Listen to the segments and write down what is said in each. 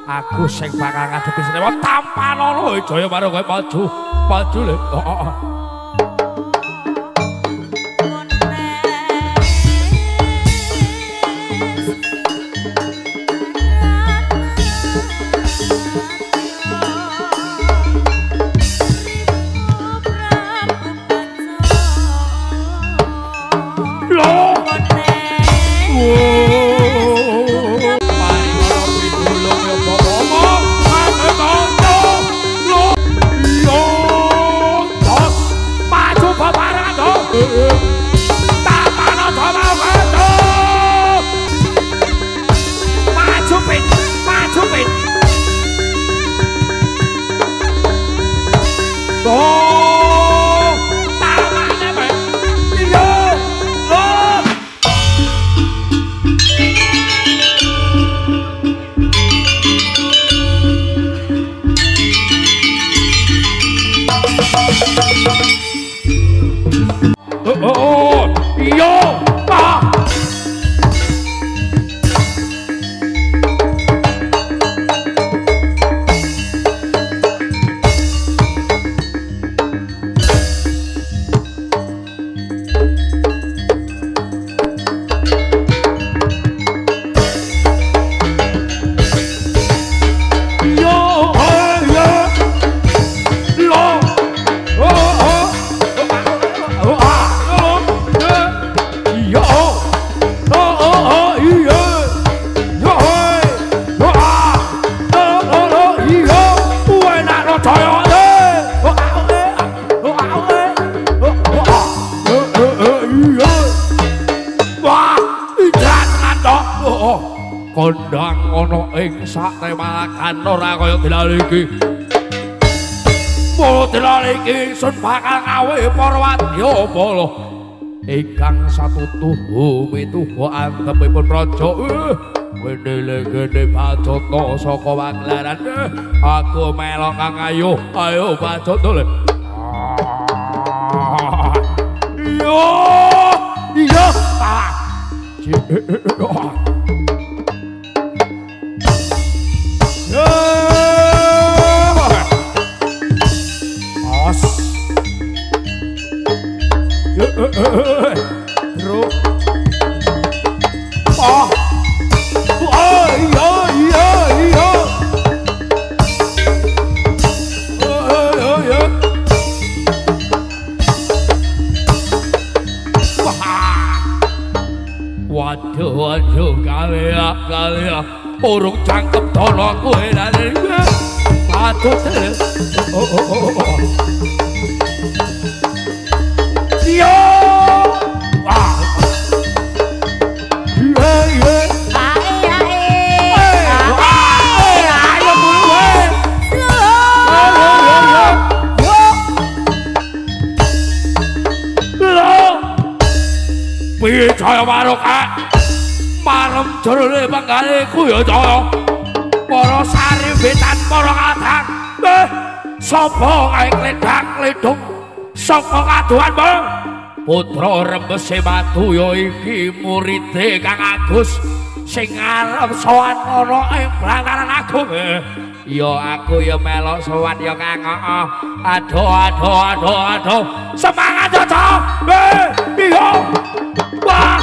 aku sing bakal ngadepi Srewa Tampanono Jaya marang kowe maju lho. Kondang ana ing satemalakan ora kaya dilali iki. Mula dilali iki sun bakal ngawe para wadya bala ingkang satutuh mituha antepipun raja. Wendele-gene Bajata saka Wanglaran. Aku melok kang ayo Bajata le. Iya. Bro. Waduh kaliya urung cangkep dono kowe lare patut yo piye Jaya Maroka marem jerone penggalihku ya Jaya para sarimbetan para kadang sapa kae kledang-kledung saka kaduhanmu putra Rembese Matu ya iki muride Kang Agus sing arep sowan ana ing Brantaran Agung ya aku ya melok sowan ya Kang aduh semangat Jaja iya wah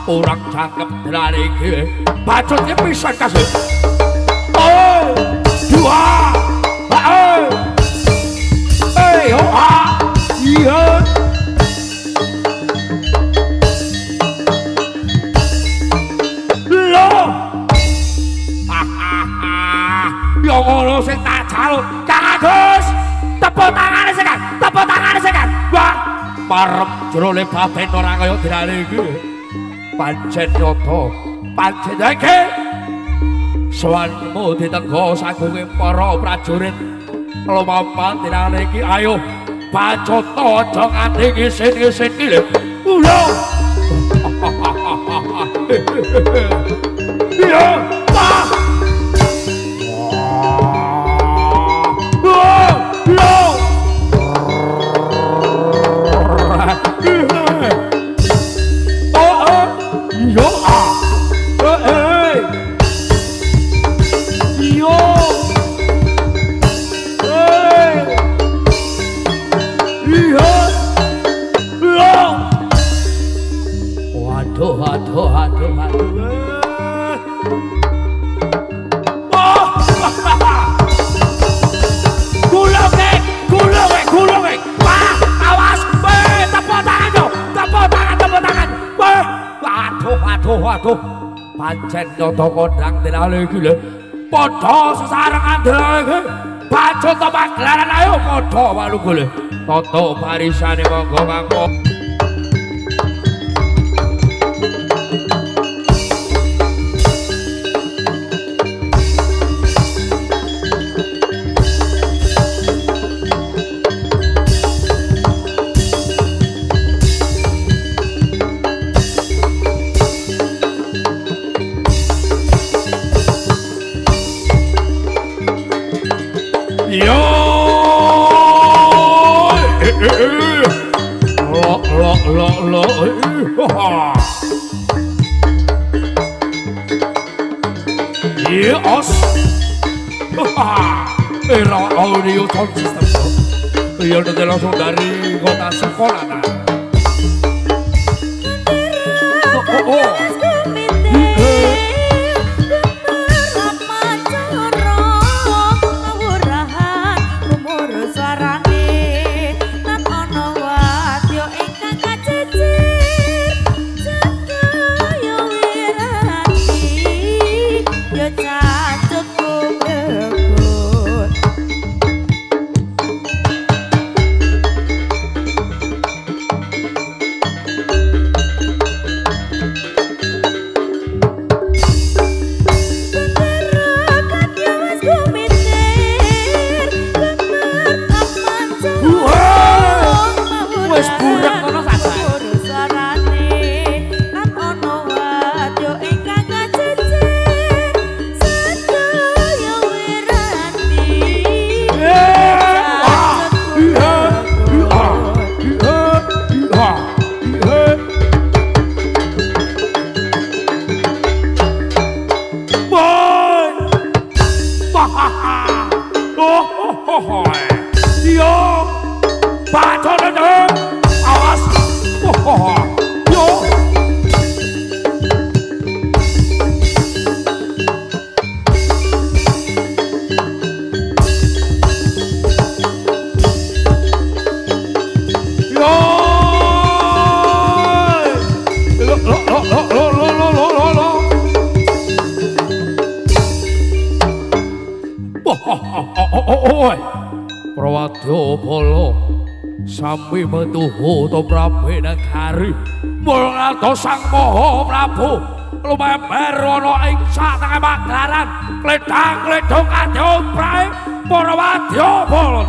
orang cakep dari iki bacotnya pisan kasih dua iya lo yang ngono sing tak jaluk Kang Agus tepuk tangan sekan wah parep jerone baben ora kaya dirane iki pancen nyoto pancen iki sowanmu ditenggo sagunge para prajurit lumampah dinane iki ayo Bajata aja nganti ngisin-ngisin iki lho ulo iya waduh pancen nyoto kondang denale iki lho padha sesarengan denale iki bacot to pagelaran ayo padha walugo lho toto barisane monggo kanggo Yes. Era audio sound system. Iya udah langsung dari kota sekolah. Sami metuhu to Prabu Negari mulata Sang Maha Prabu lumeber ana ing satengah pagelaran kledhang-kledhong kadya prae para wadyabala.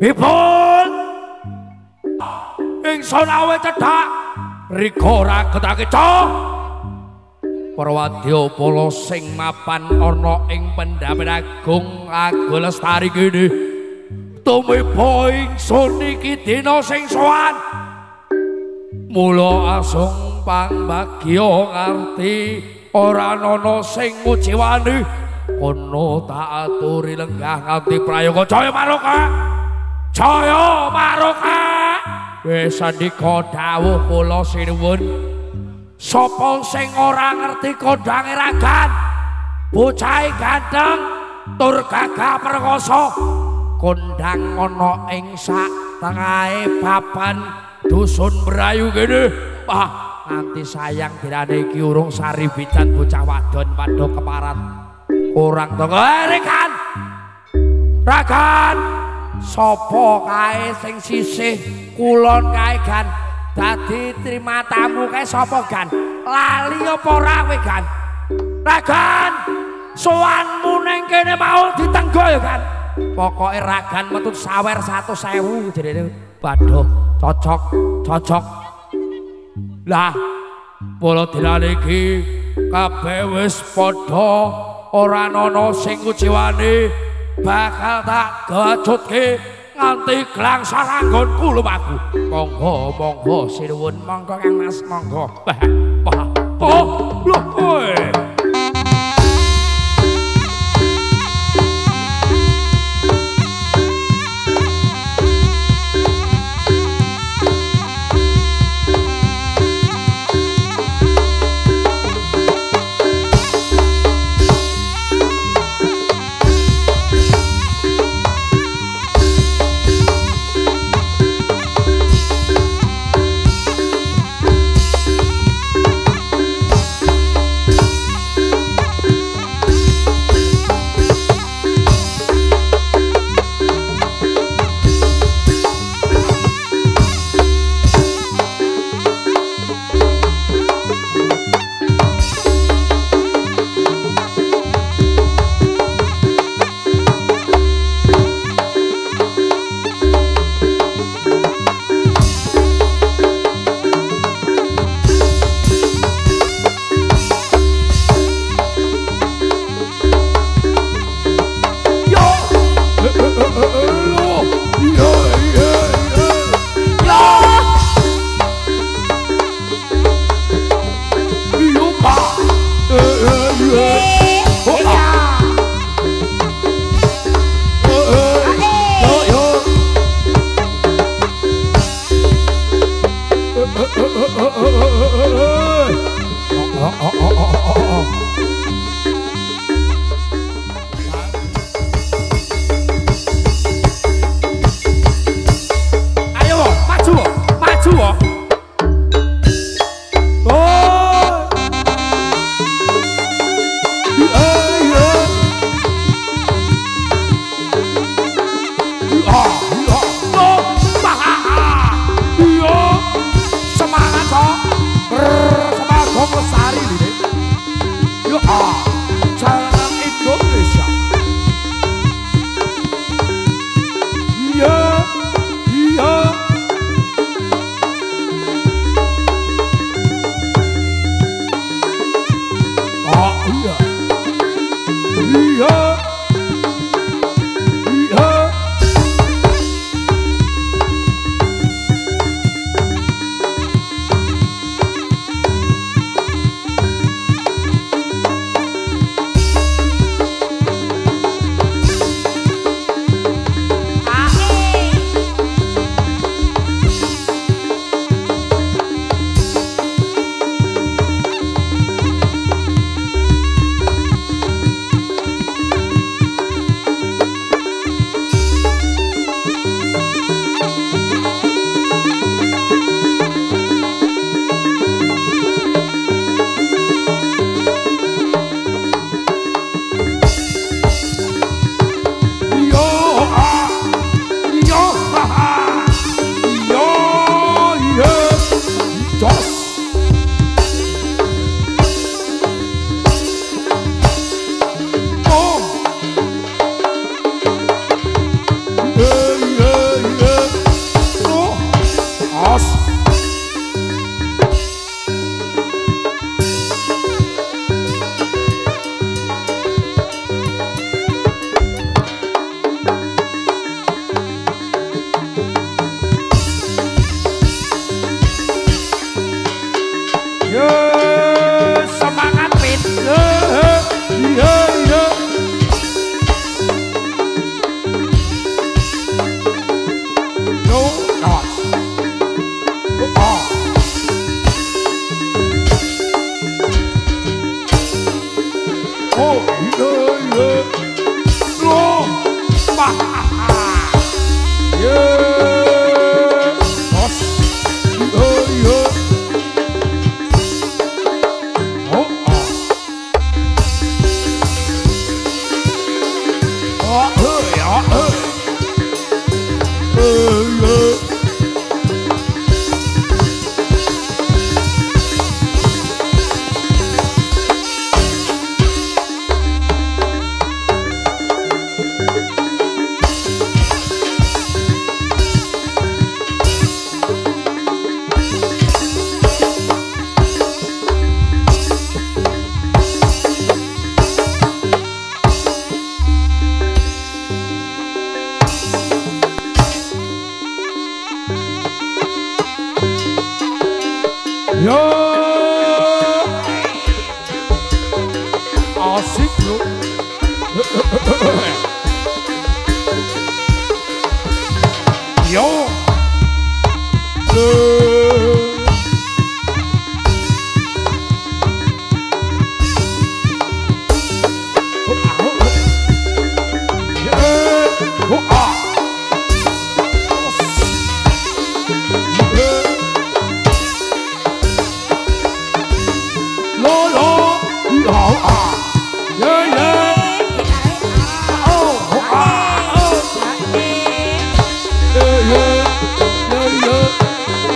Ipun ingsun awet cedhak rika ragetake ca para wadyabala sing mapan ana ing Pendhapan Agung Agung Lestari kene tumiba ingsun iki dina sing sowan mula asung pangbagya ngarti ora ana sing ngujiwani kono tak aturi lenggah nganti prayoga Jaya Maroka. Jaya Maroka wis sandika dawuh kula sinuwun sapa sing ora ngerti kondhange ragan bocahe ganteng tur gagah perkasa kondhang ana ing sak tengahe papan dusun Brayu kene nganti sayang dirane iki urung saribitan bocah wadon padha keparat kurang to rekan ragan sapa kae sing sisih kulon kae gan dadi trima tamu kae sapa gan lali apa ora kowe gan ragan sowanmu ning kene mau ditenggo ya gan pokoke ragan metu sawer 100.000 jenenge padha cocok lah pola dilane iki kabeh wis padha ora ana sing kuciwane bakal tak gacutke nganti gelang saranggonku lumaku monggo sinuwun monggo Kang Mas monggo oh lho kowe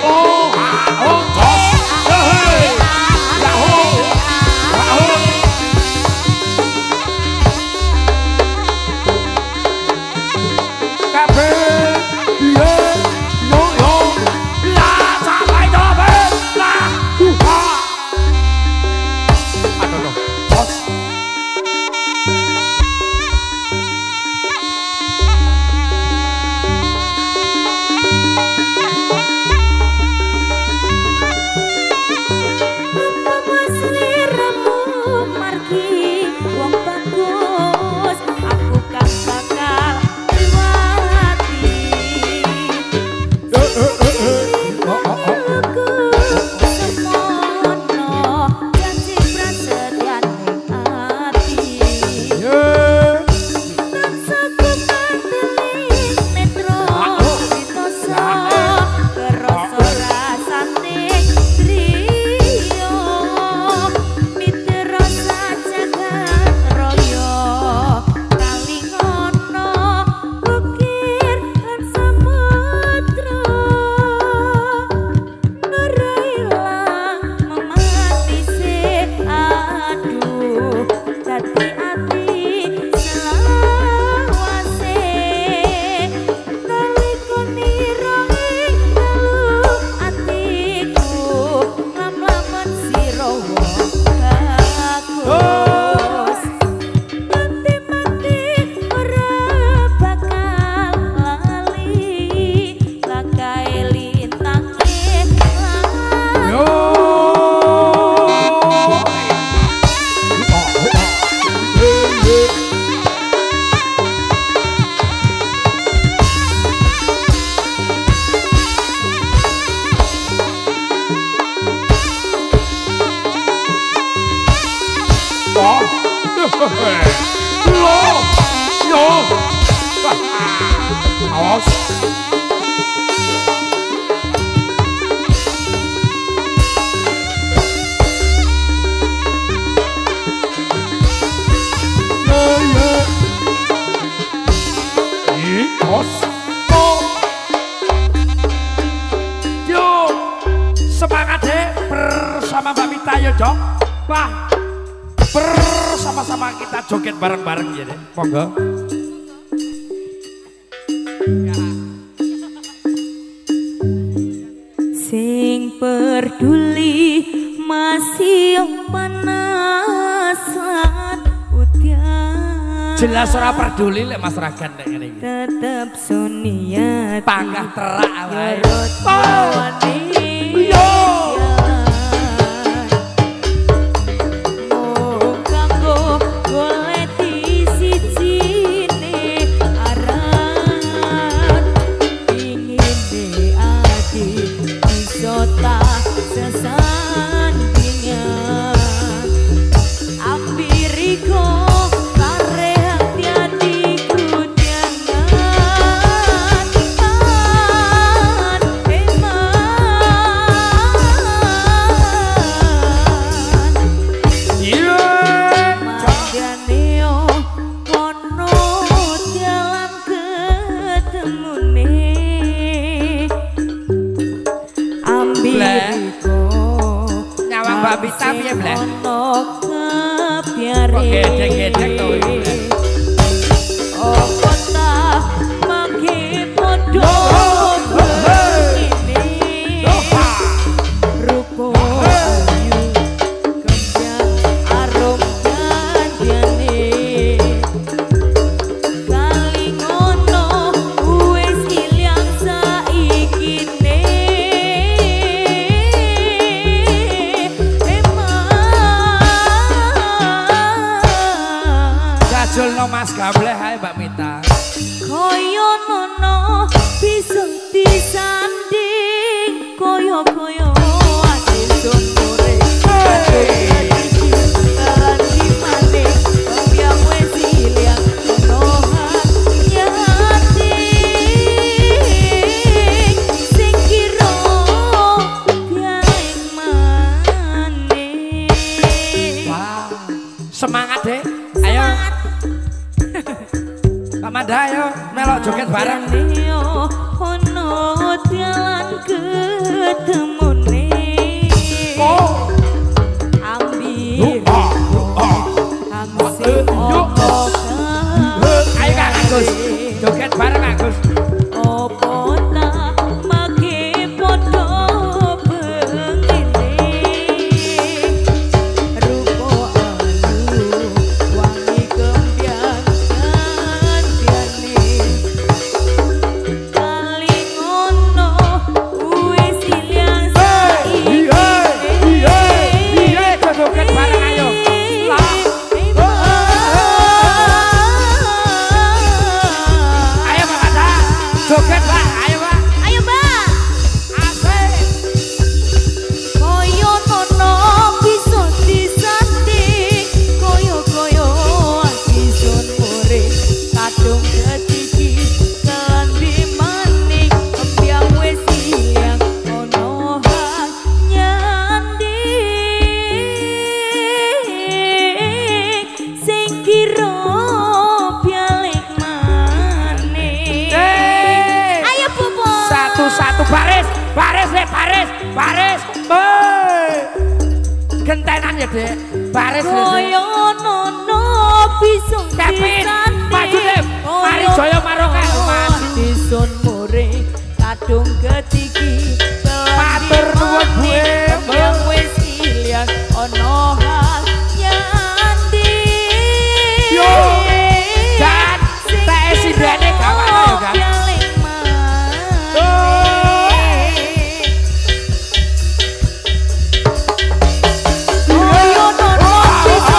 Oh Yo. Awas. Semangat deh bersama Mbak Mita ya dong. Wah, bersama-sama kita joget bareng-bareng ya deh. Monggo. Sing peduli masih panasan udian. Jelas ora peduli lek Mas Ragan nek ngene iki. Tetep suniat panggah terak wae. Bisa piye bleh? Gedek-gedek to iki. Opo ta mangke padha ngene. Rupa ayu kembang arum janjane. Kali ngono wis ilang saikine. Julno Mas Gableh ae Mbak Mita. Koyo nono bisa disanding koyo-koyo ati sore. Lan gimane yang wis ilang ono hati sing kira biaing maneh. Wow. Semangat deh. Ayo. Amanda ayo melok joget bareng. Ono jalan ketemune. Oh. Ambil. Ayo Kak Agus. Joget bareng Agus. Opo ta make padha bengine. Rupa ayu wangi kembang janjane. Kali ngono wis ilang saiki. Iya joget bareng ayo. Ayo Mbak Mata. Joget Mbak, ayo Mbak. Ayo Mbak. Asik. Koyo nono bisa disanding koyo-koyo ati sun mure kadung ketiki kelambi maning embyang wis ilang ono hak nyanding sing kira balik maneh. Ayo Bobo. Satu-satu baris. Gentenan ya Dek. Baris. Koyo nono bisa Kevin, disanding maju Dek. Mari Jaya Maroka. Disun mure kadung ketiki Matur nuwun Bu yang wis ilang ono hal nyanding. Yo. Dan teh sidene gawane ya kan. Koyo nono bisa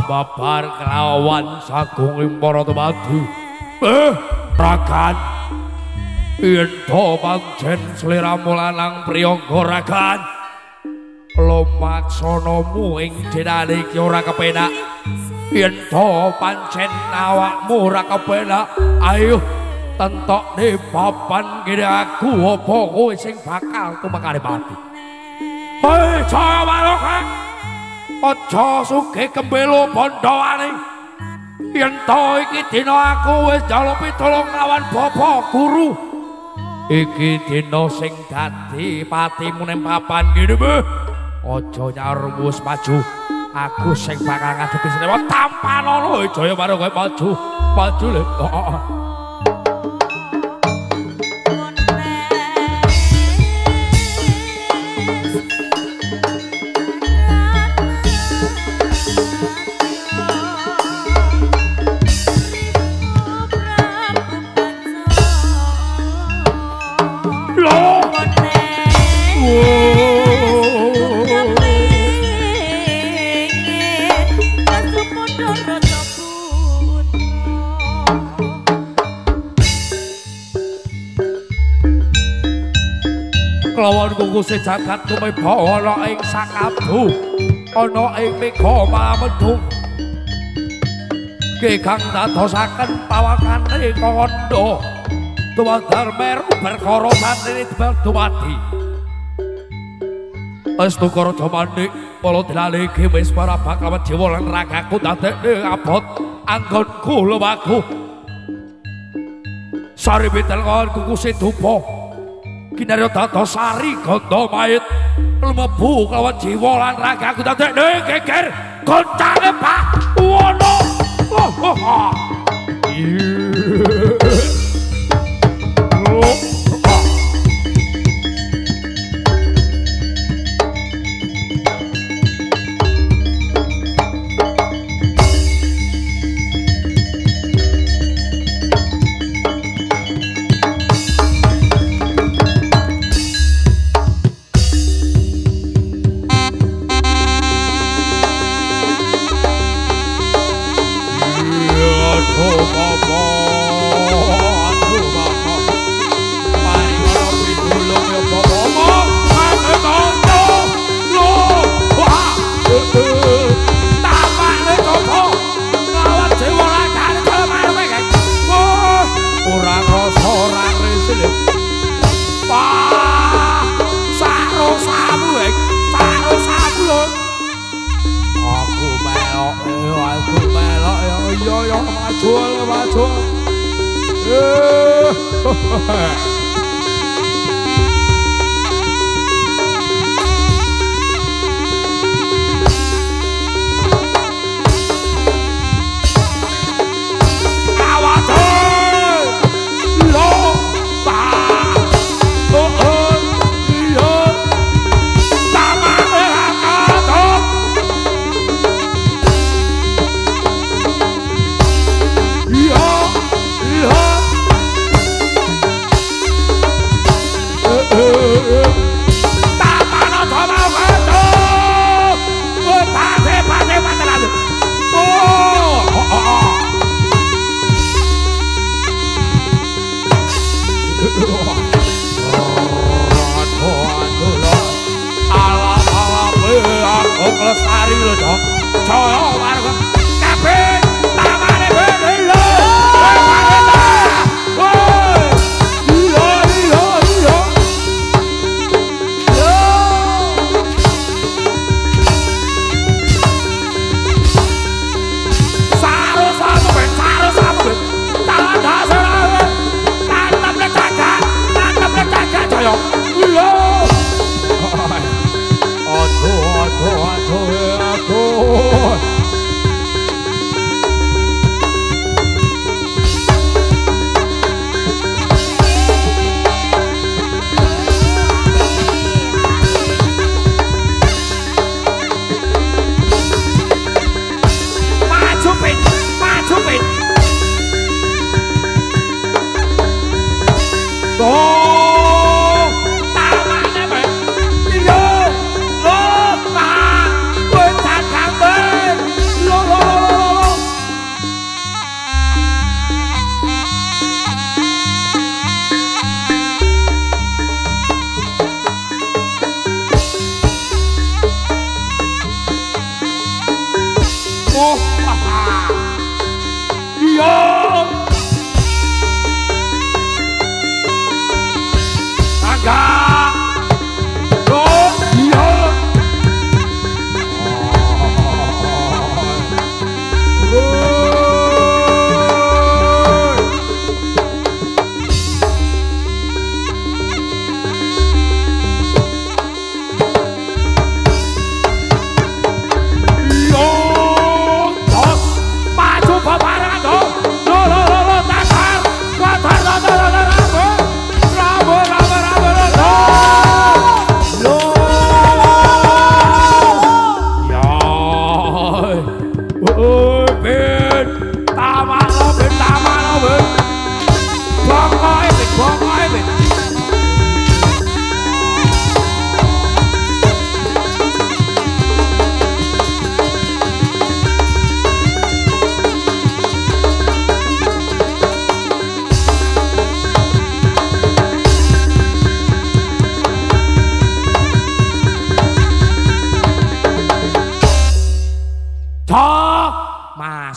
babar kelawan sagunging para temadu. Ragan yen to pancen sliramu lanang priyangga ragan lumaksanamu ing dinane iki ora kepenak yen to pancen awakmu ora kepenak ayo tentokne papan kene aku apa kowe sing bakal tumekane mati. Hei Jaya Waroka aja sugih kembelo bondoane yen to iki dina aku wis njaluk pitulung lawan bapa guru iki dina sing dadi patimu ning papan kene aja nyaur wis maju aku sing bakal ngadepi senewa tampanono Jaya Waroka maju le kelawan kukuse jagat tumepa ana ing sakabu ana ing mega mamedhung kang dadosaken pawakane kandha tuwadar meru perkara santri dumadi Astu Karaja Mandhik kala dilale iki wis para bakal jiwa lan ragaku dadekne abot anggonku lumaku sari betel kawan kukuse dupa kinarya Dadasari ganda mayit lumebu kelawan jiwa lan ragaku dadekne geger goncane Pak Wono.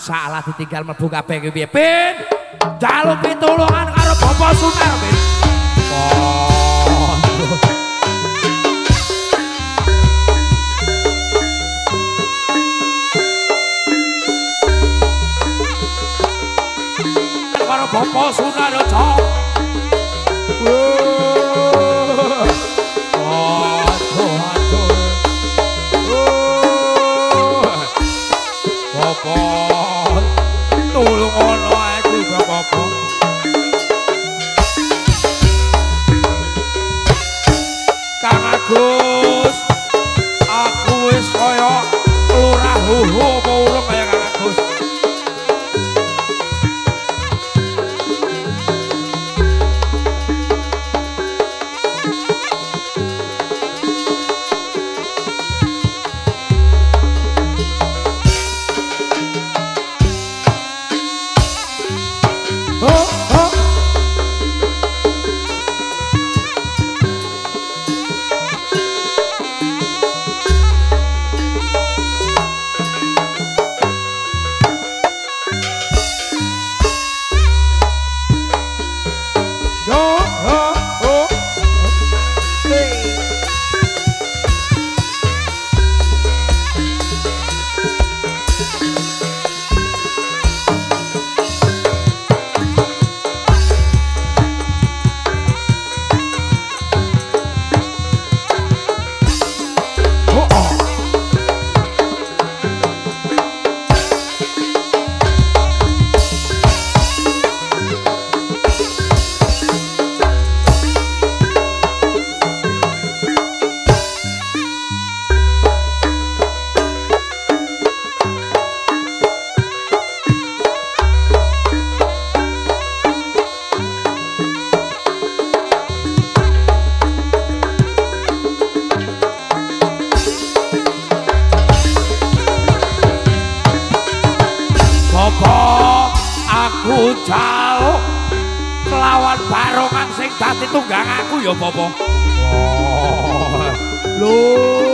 masalah ditinggal mlebu kabeh ki piye pin jaluk pitulungan karo Bapak Sunar pin karo Bapak Sunar cok tulung ono ae juga apa Kang Agus aku wis kaya lurah huhu apa urung kaya Kang Agus aku jaluk kelawan barongan sing dadi tunggang aku ya Bapak. Lho